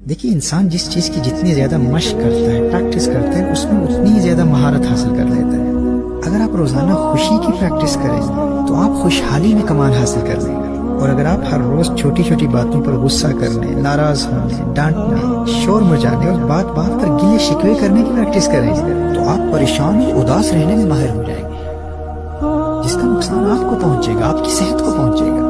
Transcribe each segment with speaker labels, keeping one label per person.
Speaker 1: دیکھیے انسان جس چیز کی جتنی زیادہ مشق کرتا ہے، پریکٹس کرتا ہے، اس میں اتنی ہی زیادہ مہارت حاصل کر لیتا ہے۔ اگر آپ روزانہ خوشی کی پریکٹس کریں تو آپ خوشحالی میں کمال حاصل کر لیں گے، اور اگر آپ ہر روز چھوٹی چھوٹی باتوں پر غصہ کرنے، ناراض ہونے، ڈانٹنے، شور مچانے اور بات بات پر گلے شکوے کرنے کی پریکٹس کریں تو آپ پریشان اور اداس رہنے میں ماہر ہو جائیں گے، جس کا نقصان آپ کو پہنچے گا، آپ کی صحت کو پہنچے گا۔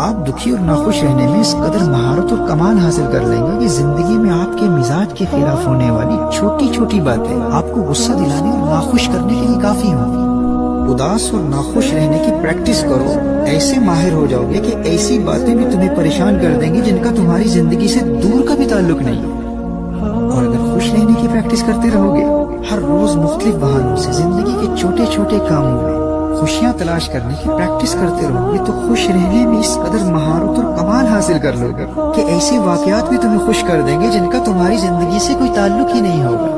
Speaker 1: آپ دکھی اور ناخوش رہنے میں اس قدر مہارت اور کمال حاصل کر لیں گے کہ زندگی میں آپ کے مزاج کے خلاف ہونے والی چھوٹی چھوٹی باتیں آپ کو غصہ دلانے اور ناخوش کرنے کے لیے کافی ہوں گی۔ اداس اور ناخوش رہنے کی پریکٹس کرو، ایسے ماہر ہو جاؤ گے کہ ایسی باتیں بھی تمہیں پریشان کر دیں گی جن کا تمہاری زندگی سے دور کا بھی تعلق نہیں۔ اور اگر خوش رہنے کی پریکٹس کرتے رہو گے، ہر روز مختلف بہانوں سے زندگی کے چھوٹے چھوٹے کاموں میں خوشیاں تلاش کرنے کی پریکٹس کرتے رہو گے، تو خوش رہنے میں اس قدر مہارت اور کمال حاصل کر لو گے کہ ایسے واقعات بھی تمہیں خوش کر دیں گے جن کا تمہاری زندگی سے کوئی تعلق ہی نہیں ہوگا۔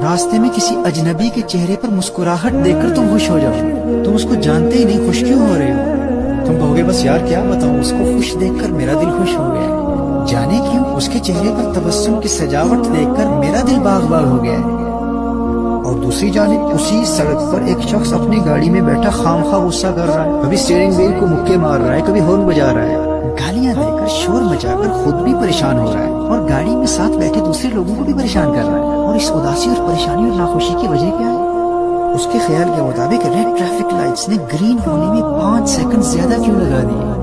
Speaker 1: راستے میں کسی اجنبی کے چہرے پر مسکراہٹ دیکھ کر تم خوش ہو جاؤ گے، تم اس کو جانتے ہی نہیں، خوش کیوں ہو رہے ہو؟ تم کہو گے بس یار کیا بتاؤں، اس کو خوش دیکھ کر میرا دل خوش ہو گیا ہے، جانے کیوں، اس کے چہرے پر تبسم کی سجاوٹ دیکھ کر میرا دل باغ باغ ہو گیا ہے۔ اور دوسری جانب اسی سڑک پر ایک شخص اپنی گاڑی میں بیٹھا خامخواہ غصہ کر رہا ہے، کبھی اسٹیئرنگ وہیل کو مکے مار رہا ہے، کبھی ہارن بجا رہا ہے، گالیاں دے کر شور مچا کر خود بھی پریشان ہو رہا ہے اور گاڑی میں ساتھ بیٹھے دوسرے لوگوں کو بھی پریشان کر رہا ہے۔ اور اس اداسی اور پریشانی اور ناخوشی کی وجہ کیا ہے؟ اس کے خیال کے مطابق ریڈ ٹریفک لائٹس نے گرین ہونے میں 5 سیکنڈ زیادہ کیوں لگا دیے؟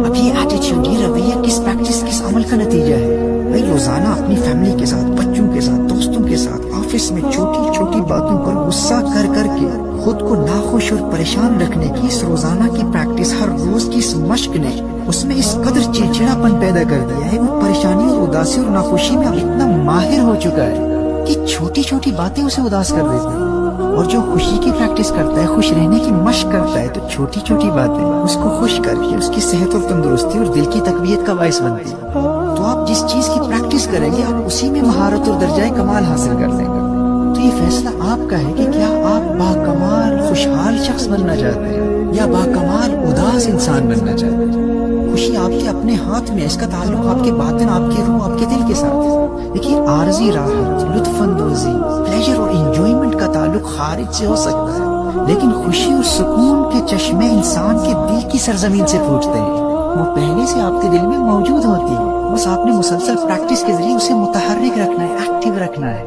Speaker 1: اب یہ ایٹیٹیوڈ، یہ رویہ کس پریکٹس، کس عمل کا نتیجہ ہے؟ بھائی روزانہ اپنی فیملی کے ساتھ، بچوں کے ساتھ، دوستوں کے ساتھ، آفس میں چھوٹی چھوٹی باتوں پر غصہ کر کر کے خود کو ناخوش اور پریشان رکھنے کی اس روزانہ کی پریکٹس، ہر روز کی اس مشق نے اس میں اس قدر چڑچڑاپن پیدا کر دیا ہے، وہ پریشانی اور اداسی اور ناخوشی میں اب اتنا ماہر ہو چکا ہے کہ چھوٹی چھوٹی باتیں اسے اداس کر دیتی ہیں۔ اور جو خوشی کی پریکٹس کرتا ہے، خوش رہنے کی مشق کرتا ہے، تو چھوٹی چھوٹی باتیں اس کو خوش کر کے اس کی صحت اور تندرستی اور دل کی تقویت کا باعث بنتی ہے۔ تو آپ جس چیز کی پریکٹس کریں گے، آپ اسی میں مہارت اور درجہ کمال حاصل کر لیں گے۔ تو یہ فیصلہ آپ کا ہے کہ کیا آپ باکمال خوشحال شخص بننا چاہتے ہیں یا باکمال اداس انسان بننا چاہتے ہیں۔ خوشی آپ کے اپنے ہاتھ میں ہے، اس کا تعلق آپ کے باطن، آپ کے روح، آپ کے دل کے ساتھ ہے۔ دیکھیے عارضی راحت، لطف اندوزی، پلیجر اور انجوائمنٹ کا تعلق خارج سے ہو سکتا ہے، لیکن خوشی اور سکون کے چشمے انسان کے دل کی سرزمین سے پھوٹتے ہیں، وہ پہلے سے آپ کے دل میں موجود ہوتی ہے، بس آپ نے مسلسل پریکٹس کے ذریعے اسے متحرک رکھنا ہے، ایکٹیو رکھنا ہے۔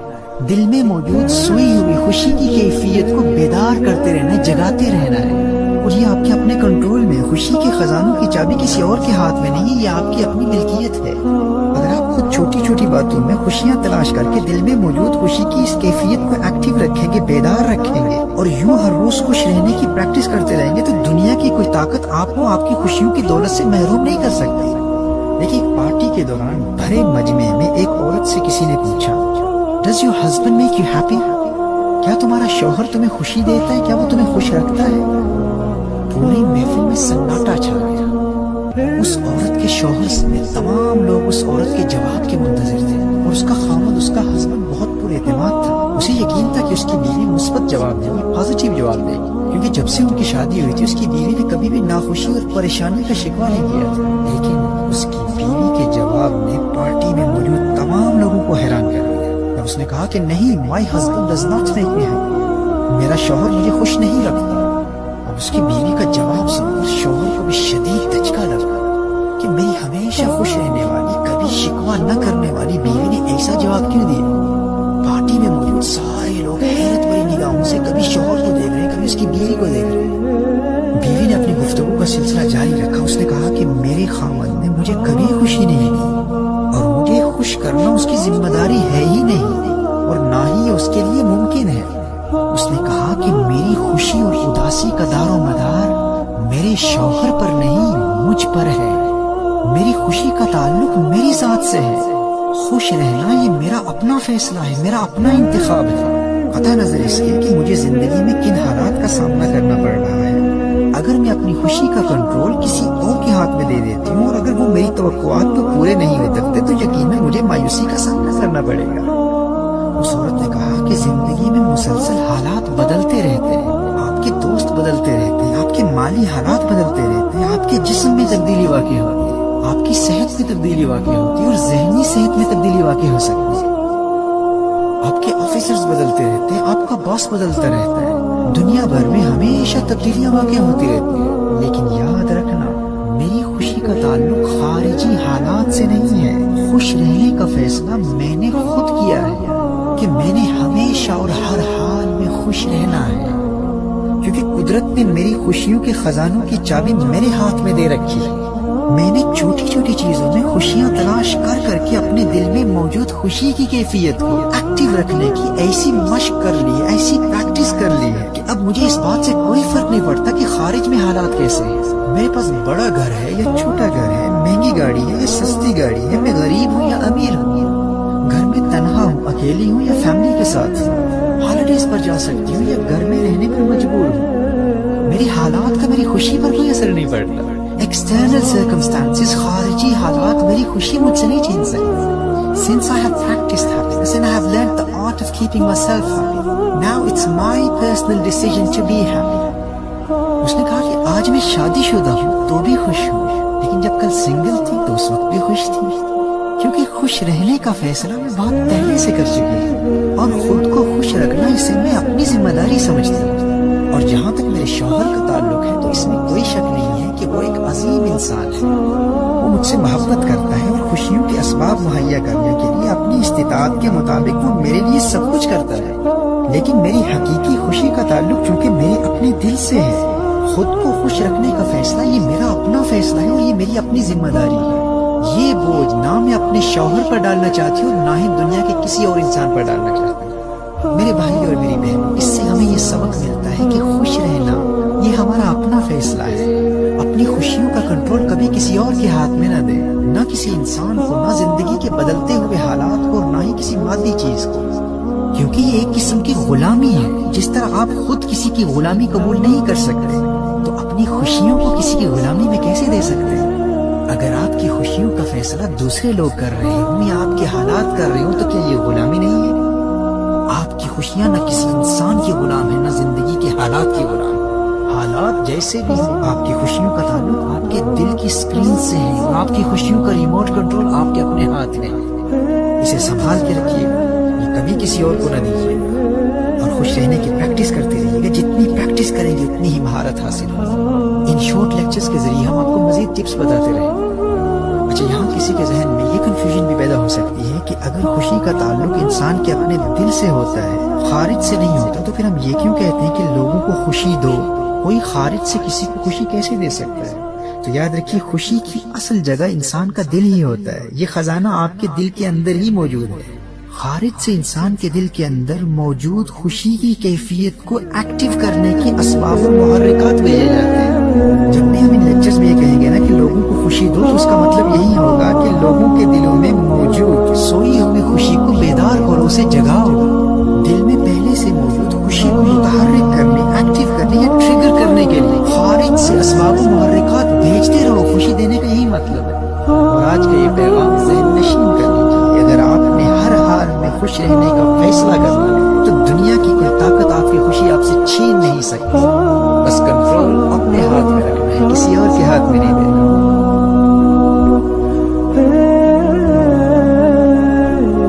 Speaker 1: دل میں موجود سوئی ہوئی خوشی کی کیفیت کو بیدار کرتے رہنا ہے، جگاتے رہنا ہے، اور یہ آپ کے اپنے کنٹرول میں ہے۔ خوشی کے خزانوں کی چابی کسی اور کے ہاتھ میں نہیں ہے، یہ آپ کی اپنی ملکیت ہے۔ اگر آپ خود چھوٹی چھوٹی باتوں میں خوشیاں تلاش کر کے دل میں موجود خوشی کی اس کیفیت کو ایکٹیو رکھیں گے، بیدار رکھیں گے، اور یوں ہر روز خوش رہنے کی پریکٹس کرتے رہیں گے، تو دنیا کی کوئی طاقت آپ کو آپ کی خوشیوں کی دولت سے محروم نہیں کر سکتی۔ دیکھیے ایک پارٹی کے دوران بھرے مجمع میں ایک عورت سے کسی نے پوچھا، Does your husband make you happy؟ کیا تمہارا شوہر تمہیں خوشی دیتا ہے؟ کیا وہ تمہیں خوش رکھتا ہے؟ پوری محفل میں سناٹا چھا گیا۔ اس عورت کے شوہر سمیت تمام لوگ اس عورت کے جواب کے منتظر تھے، اور اس کا خامد، اس کا ہسبینڈ بہت پر اعتماد تھا۔ اسے یقین تھا کہ اس کی بیوی مثبت جواب دے گی، پازیٹیو جواب دے گی، کیونکہ جب سے ان کی شادی ہوئی تھی اس کی بیوی نے کبھی بھی ناخوشی اور پریشانی کا شکوہ نہیں کیا تھا۔ لیکن اس کی بیوی کے جواب نے پارٹی میں موجود تمام لوگوں کو حیران کر دیا۔ اس نے کہا کہ نہیں، my husband does not make me happy، میرا شوہر مجھے خوش نہیں رکھتا۔ اب اس کی بیوی کا جواب سن کر شوہر کو بھی شدید دھچکا لگا کہ میری ہمیشہ خوش رہنے والی، کبھی شکوہ نہ کرنے والی بیوی نے ایسا جواب کیوں دیا؟ پارٹی میں موجود سارے لوگ حیرت بھری نگاہوں سے کبھی شوہر کو دیکھ رہے ہیں، کبھی اس کی بیوی کو دیکھ رہے ہیں۔ بیوی نے اپنی گفتگو کا سلسلہ جاری رکھا۔ اس نے کہا کہ میرے خاوند نے مجھے کبھی خوشی نہیں دی، اور مجھے خوش کرنا اس کی ذمہ داری ہے ہی نہیں، اور نہ ہی یہ اس کے لیے ممکن ہے۔ اس نے کہا کہ میری خوشی اور اداسی کا دار و مدار میرے شوہر پر نہیں، مجھ پر ہے۔ میری خوشی کا تعلق میری ذات سے ہے۔ خوش رہنا یہ میرا اپنا فیصلہ ہے، میرا اپنا انتخاب ہے، قطع نظر اس کے کہ مجھے زندگی میں کن حالات کا سامنا کرنا پڑ رہا ہے۔ اگر میں اپنی خوشی کا کنٹرول کسی اور کے ہاتھ میں دے دیتی ہوں، اور اگر وہ میری توقعات کو پورے نہیں اترتے، تو یقیناً مجھے مایوسی کا سامنا کرنا پڑے گا۔ اس عورت نے کہا کہ زندگی میں مسلسل حالات بدلتے رہتے ہیں، آپ کے دوست بدلتے رہتے ہیں، آپ کے مالی حالات بدلتے رہتے ہیں، آپ کے جسم میں تبدیلی واقع ہوتی ہے، آپ کی صحت میں تبدیلی واقع ہوتی ہے، اور ذہنی صحت میں تبدیلی واقع ہو سکتی ہے. آپ کے آفیسرز بدلتے رہتے ہیں, آپ کا باس بدلتا رہتا ہے, دنیا بھر میں ہمیشہ تبدیلیاں واقع ہوتی رہتی ہیں, لیکن یاد رکھنا میری خوشی کا تعلق خارجی حالات سے نہیں ہے. خوش رہنے کا فیصلہ میں نے خود کیا ہے کہ میں نے ہمیشہ اور ہر حال میں خوش رہنا ہے, کیونکہ قدرت نے میری خوشیوں کے خزانوں کی چابی میرے ہاتھ میں دے رکھی ہے. میں نے چھوٹی چھوٹی چیزوں میں خوشیاں تلاش کر کر کے اپنے دل میں موجود خوشی کی کیفیت کو ایکٹیو رکھنے کی ایسی مشق کر لی ہے, ایسی پریکٹس کر لی ہے کہ اب مجھے اس بات سے کوئی فرق نہیں پڑتا کہ خارج میں حالات کیسے ہیں. میرے پاس بڑا گھر ہے یا چھوٹا گھر ہے, مہنگی گاڑی ہے یا سستی گاڑی ہے, میں غریب ہوں یا امیر ہوں, گھر میں تنہا ہوں, اکیلی ہوں یا فیملی کے ساتھ ہوں, ہالیڈیز پر جا سکتی ہوں یا گھر میں رہنے پر مجبور ہوں. میری حالات کا میری خوشی پر کوئی اثر نہیں پڑتا. ایکسٹرنل سرکمسٹانسز, خارجی حالات میری خوشی مجھ سے نہیں چھین سکتے. Since I have practiced happiness and I have learned the art of keeping myself happy, now it's my personal decision to be happy. اس نے کہا کہ آج میں شادی شدہ ہوں تو بھی خوش ہوں, لیکن جب کل سنگل تھی تو اس وقت بھی خوش تھی, کیونکہ خوش رہنے کا فیصلہ میں بہت پہلے سے کر چکی ہوں, اور خود کو خوش رکھنا اسے میں اپنی ذمہ داری سمجھتی ہوں. اور جہاں تک میرے شوہر کا تعلق ہے تو اس میں کوئی شک نہیں ہے کہ وہ ایک عظیم انسان ہے. وہ مجھ سے محبت کرتا ہے اور خوشیوں کے اسباب مہیا کرنے کے لیے اپنی استطاعت کے مطابق وہ میرے لیے سب کچھ کرتا ہے. لیکن میری حقیقی خوشی کا تعلق چونکہ میرے اپنے دل سے ہے. خود کو خوش رکھنے کا فیصلہ یہ میرا اپنا فیصلہ ہے اور یہ میری اپنی ذمہ داری ہے. یہ بوجھ نہ میں اپنے شوہر پر ڈالنا چاہتی ہوں اور نہ ہی دنیا کے کسی اور انسان پر ڈالنا چاہتی ہوں. میرے بھائی اور میری بہن, اس سے ہمیں یہ سبق ملتا ہے کہ خوش رہنا یہ ہمارا اپنا فیصلہ ہے. اپنی خوشیوں کا کنٹرول کبھی کسی اور کے ہاتھ میں نہ دیں, نہ کسی انسان کو, نہ زندگی کے بدلتے ہوئے حالات کو, اور نہ ہی کسی مادی چیز کو, کیونکہ یہ ایک قسم کی غلامی ہے. جس طرح آپ خود کسی کی غلامی قبول نہیں کر سکتے تو اپنی خوشیوں کو کسی کی غلامی میں کیسے دے سکتے ہیں؟ اگر آپ کی خوشیوں کا فیصلہ دوسرے لوگ کر رہے ہوں یا آپ کے حالات کر رہے ہوں تو کیا یہ غلامی نہیں ہے؟ آپ کی خوشیاں نہ کسی انسان کی غلام ہیں, نہ زندگی کے حالات کی غلام. حالات جیسے بھی ہیں, آپ کی خوشیوں کا تعلق آپ کے دل کی اسکرین سے ہے, اور آپ کی خوشیوں کا ریموٹ کنٹرول آپ کے اپنے ہاتھ میں ہے. اسے سنبھال کے رکھیے گا, یہ کبھی کسی اور کو نہ دیجیے گا, اور خوش رہنے کی پریکٹس کرتے رہیے گا. جتنی پریکٹس کریں گے اتنی ہی مہارت حاصل ہوگی. ان شارٹ لیکچرز کے ذریعے ہم آپ کو مزید ٹپس بتاتے رہیں. اچھا, یہاں کسی کے ذہن میں یہ کنفیوژن بھی پیدا ہو سکتی ہے کہ اگر خوشی کا تعلق انسان کے اپنے دل سے ہوتا ہے, خارج سے نہیں ہوتا, تو پھر ہم یہ کیوں کہتے ہیں کہ لوگوں کو خوشی دو؟ کوئی خارج سے کسی کو خوشی کیسے دے سکتا ہے؟ تو یاد رکھیے, خوشی کی اصل جگہ انسان کا دل ہی ہوتا ہے. یہ خزانہ آپ کے دل کے اندر ہی موجود ہے. خارج سے انسان کے دل کے اندر موجود خوشی کی کیفیت کو ایکٹیو کرنے کے اسباب و محرکات بھیجے جاتے ہیں. جب بھی ہم ان لیکچرز میں یہ کہیں گے نا کہ لوگوں کو خوشی دو, تو اس کا مطلب یہی ہوگا کہ لوگوں کے دلوں میں موجود سوئی ہوئی خوشی کو بیدار کرو, اسے جگاؤ. دل میں پہلے سے موجود خوشی کو متحرک کرنے, ایکٹیو کرنے یا ٹریگر کرنے کے لیے خارج سے اسباب و محرکات بھیجتے رہو. خوشی دینے کا یہی مطلب ہے. اور آج کا یہ پیغام ذہن نشین کر لیجیے. اگر آپ نے ہر حال میں خوش رہنے کا فیصلہ کرنا ہے